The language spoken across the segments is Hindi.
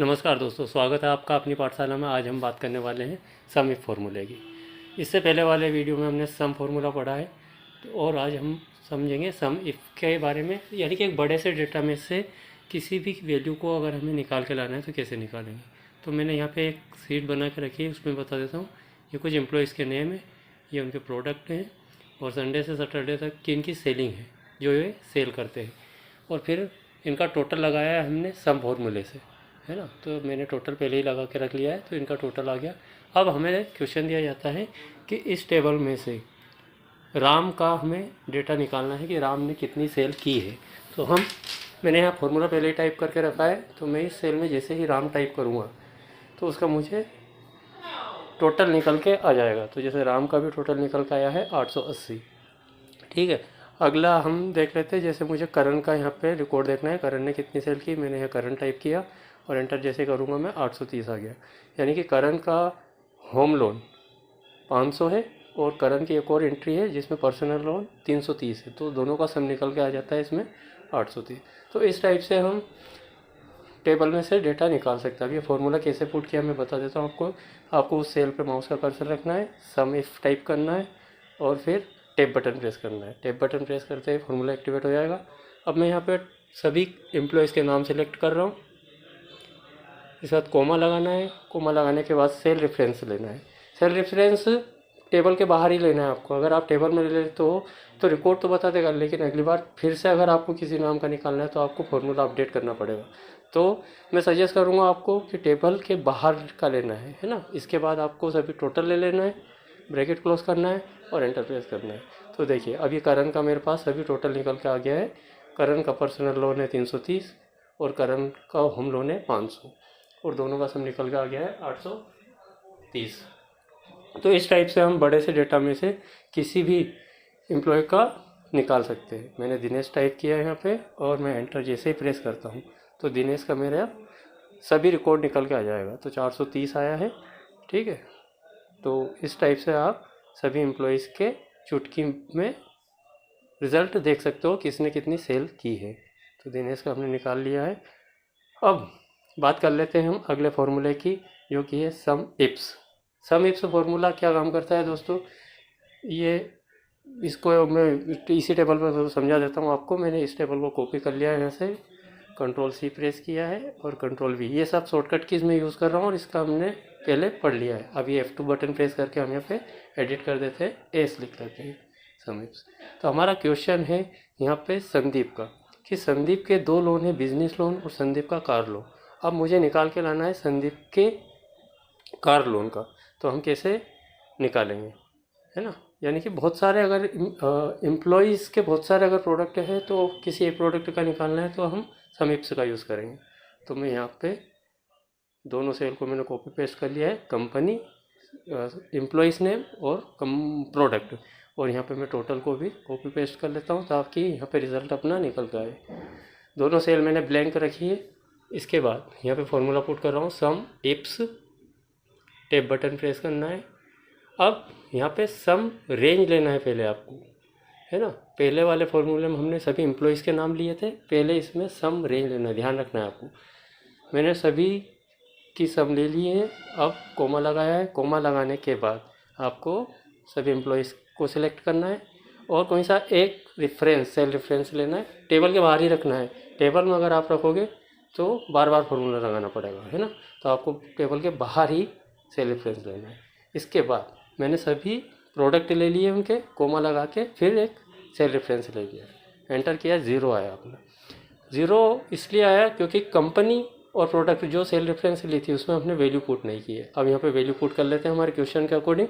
नमस्कार दोस्तों, स्वागत है आपका अपनी पाठशाला में। आज हम बात करने वाले हैं सम इफ फार्मूले की। इससे पहले वाले वीडियो में हमने सम फार्मूला पढ़ा है, तो और आज हम समझेंगे सम इफ के बारे में, यानी कि एक बड़े से डेटा में से किसी भी वैल्यू को अगर हमें निकाल के लाना है तो कैसे निकालेंगे। तो मैंने यहाँ पे एक शीट बना के रखी है, उसमें बता देता हूँ। ये कुछ एम्प्लॉयज़ के नेम है, ये उनके प्रोडक्ट हैं, और संडे से सैटरडे तक की इनकी सेलिंग है जो ये सेल करते हैं, और फिर इनका टोटल लगाया है हमने सम फार्मूले से, है ना। तो मैंने टोटल पहले ही लगा के रख लिया है, तो इनका टोटल आ गया। अब हमें क्वेश्चन दिया जाता है कि इस टेबल में से राम का हमें डेटा निकालना है कि राम ने कितनी सेल की है। तो मैंने यहाँ फार्मूला पहले ही टाइप करके रखा है, तो मैं इस सेल में जैसे ही राम टाइप करूँगा तो उसका मुझे टोटल निकल के आ जाएगा। तो जैसे राम का भी टोटल निकल के आया है 880, ठीक है। अगला हम देख लेते हैं, जैसे मुझे करण का यहाँ पे रिकॉर्ड देखना है, करण ने कितनी सेल की। मैंने यहाँ करण टाइप किया और एंटर जैसे करूँगा मैं 830 आ गया। यानी कि करण का होम लोन 500 है, और करण की एक और एंट्री है जिसमें पर्सनल लोन 330 है, तो दोनों का सम निकल के आ जाता है इसमें 830। तो इस टाइप से हम टेबल में से डेटा निकाल सकते हैं। अब ये फॉर्मूला कैसे पुट किया मैं बता देता हूँ आपको उस सेल पे माउस का कर्सर रखना है, सम इफ टाइप करना है, और फिर टैब बटन प्रेस करना है। टैब बटन प्रेस करते ही फॉर्मूला एक्टिवेट हो जाएगा। अब मैं यहाँ पे सभी एम्प्लॉयज़ के नाम सेलेक्ट कर रहा हूँ, इसके बाद कोमा लगाना है। कोमा लगाने के बाद सेल रेफरेंस लेना है। सेल रेफरेंस टेबल के बाहर ही लेना है आपको। अगर आप टेबल में ले लेते हो तो रिकॉर्ड तो बता देगा, लेकिन अगली बार फिर से अगर आपको किसी नाम का निकालना है तो आपको फॉर्मूला अपडेट करना पड़ेगा। तो मैं सजेस्ट करूँगा आपको कि टेबल के बाहर का लेना है ना। इसके बाद आपको सभी टोटल ले लेना है, ब्रैकेट क्लोज करना है और एंटर प्रेस करना है। तो देखिए अभी करण का मेरे पास सभी टोटल निकल के आ गया है। करण का पर्सनल लोन है 330 और करण का होम लोन है 500, और दोनों का सम निकल के आ गया है 830। तो इस टाइप से हम बड़े से डेटा में से किसी भी एम्प्लॉय का निकाल सकते हैं। मैंने दिनेश टाइप किया है यहाँ पे, और मैं एंटर जैसे ही प्रेस करता हूँ तो दिनेश का मेरा सभी रिकॉर्ड निकल के आ जाएगा। तो 430 आया है, ठीक है। तो इस टाइप से आप सभी एम्प्लॉयज़ के चुटकी में रिज़ल्ट देख सकते हो किसने कितनी सेल की है। तो दिनेश का हमने निकाल लिया है। अब बात कर लेते हैं हम अगले फार्मूले की, जो कि है सम इप्स। सम इप्स फार्मूला क्या काम करता है दोस्तों, ये इसको मैं इसी टेबल पर समझा देता हूँ आपको। मैंने इस टेबल को कॉपी कर लिया है, यहाँ से कंट्रोल सी प्रेस किया है और कंट्रोल वी, ये सब शॉर्टकट कीज़ में यूज़ कर रहा हूँ, और इसका हमने पहले पढ़ लिया है। अब ये F2 बटन प्रेस करके हम यहाँ पे एडिट कर देते हैं, एस लिख लेते हैं सम इप्स। तो हमारा क्वेश्चन है यहाँ पे संदीप का, कि संदीप के 2 लोन है, बिजनेस लोन और संदीप का कार लोन। अब मुझे निकाल के लाना है संदीप के कार लोन का। तो हम कैसे निकालेंगे, है ना। यानी कि बहुत सारे अगर एम्प्लॉयज़ के बहुत सारे अगर प्रोडक्ट है तो किसी एक प्रोडक्ट का निकालना है तो हम सम इप्स का यूज़ करेंगे। तो मैं यहाँ पे दोनों सेल को मैंने कॉपी पेस्ट कर लिया है, कंपनी, एम्प्लॉयज़ नेम और प्रोडक्ट, और यहाँ पे मैं टोटल को भी कॉपी पेस्ट कर लेता हूँ ताकि यहाँ पे रिज़ल्ट अपना निकल के आए। दोनों सेल मैंने ब्लैंक रखी है। इसके बाद यहाँ पे फॉर्मूला पुट कर रहा हूँ, सम इप्स, टैब बटन प्रेस करना है। अब यहाँ पे सम रेंज लेना है पहले आपको, है ना। पहले वाले फॉर्मूले में हमने सभी एम्प्लॉयज़ के नाम लिए थे, पहले इसमें सम रेंज लेना है, ध्यान रखना है आपको। मैंने सभी की सम ले ली है। अब कोमा लगाया है। कोमा लगाने के बाद आपको सभी एम्प्लॉयज़ को सिलेक्ट करना है और कोई सा एक रेफरेंस, सेल रेफरेंस लेना है। टेबल के बाहर ही रखना है। टेबल में अगर आप रखोगे तो बार बार फॉर्मूला लगाना पड़ेगा, है ना। तो आपको टेबल के बाहर ही सेल रेफरेंस लेना है। इसके बाद मैंने सभी प्रोडक्ट ले लिए उनके, कोमा लगा के फिर एक सेल रेफरेंस ले लिया, एंटर किया, 0 आया अपना। 0 इसलिए आया क्योंकि कंपनी और प्रोडक्ट जो सेल रेफरेंस ली थी उसमें हमने वैल्यू पुट नहीं की है। अब यहाँ पे वैल्यू पुट कर लेते हैं हमारे क्वेश्चन के अकॉर्डिंग।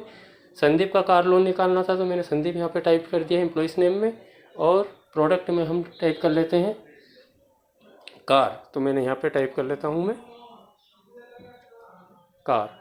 संदीप का कार लोन निकालना था तो मैंने संदीप यहाँ पे टाइप कर दिया एम्प्लॉइस नेम में, और प्रोडक्ट में हम टाइप कर लेते हैं कार। तो मैंने यहाँ पे टाइप कर लेता हूँ मैं कार,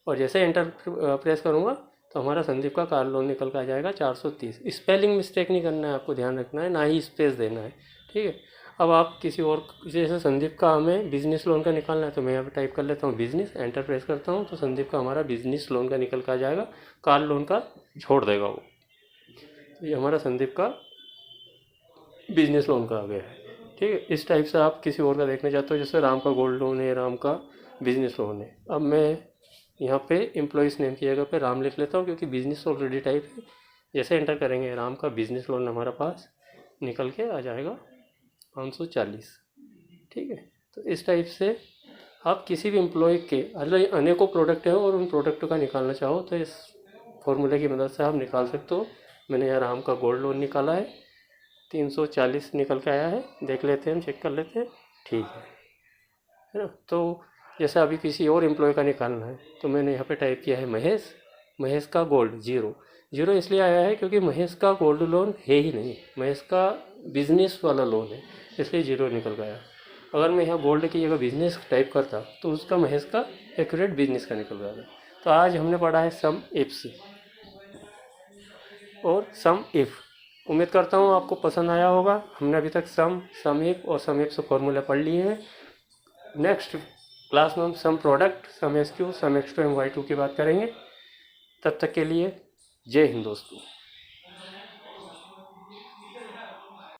और जैसे एंटर प्रेस करूँगा तो हमारा संदीप का कार लोन निकल कर आ जाएगा 430। स्पेलिंग मिस्टेक नहीं करना है आपको, ध्यान रखना है, ना ही स्पेस देना है, ठीक है। अब आप किसी और, जैसे संदीप का हमें बिजनेस लोन का निकालना है तो मैं यहाँ पे टाइप कर लेता हूँ बिजनेस, एंटर प्रेस करता हूँ तो संदीप का हमारा बिजनेस लोन का निकल कर आ जाएगा, कार लोन का छोड़ देगा वो। तो ये हमारा संदीप का बिजनेस लोन का आ गया है, ठीक है। इस टाइप से आप किसी और का देखना चाहते हो, जैसे राम का गोल्ड लोन है, राम का बिजनेस लोन है। अब मैं यहाँ पे एम्प्लॉयज़ नेम की जगह पे राम लिख लेता हूँ, क्योंकि बिजनेस ऑलरेडी टाइप है। जैसे एंटर करेंगे राम का बिजनेस लोन हमारे पास निकल के आ जाएगा 540। ठीक है। तो इस टाइप से आप किसी भी एम्प्लॉय के अनेकों प्रोडक्ट हैं और उन प्रोडक्टों का निकालना चाहो तो इस फॉर्मूले की मदद से आप निकाल सकते हो। मैंने यहाँ राम का गोल्ड लोन निकाला है, 340 निकल के आया है। देख लेते हैं, हम चेक कर लेते हैं। ठीक है ना। तो जैसे अभी किसी और एम्प्लॉय का निकालना है तो मैंने यहाँ पे टाइप किया है महेश। महेश का गोल्ड 0 0 इसलिए आया है क्योंकि महेश का गोल्ड लोन है ही नहीं, महेश का बिजनेस वाला लोन है, इसलिए 0 निकल गया। अगर मैं यहाँ गोल्ड की जगह बिजनेस टाइप करता तो उसका महेश का एक्यूरेट बिजनेस का निकल गया। तो आज हमने पढ़ा है सम इफ्स और सम इफ़। उम्मीद करता हूँ आपको पसंद आया होगा। हमने अभी तक सम इफ और सम इफ से फॉर्मूले पढ़ लिए हैं। नेक्स्ट क्लास में हम sum product, sum S Q, sum X two, M Y two की बात करेंगे। तब तक के लिए जय हिंद दोस्तों।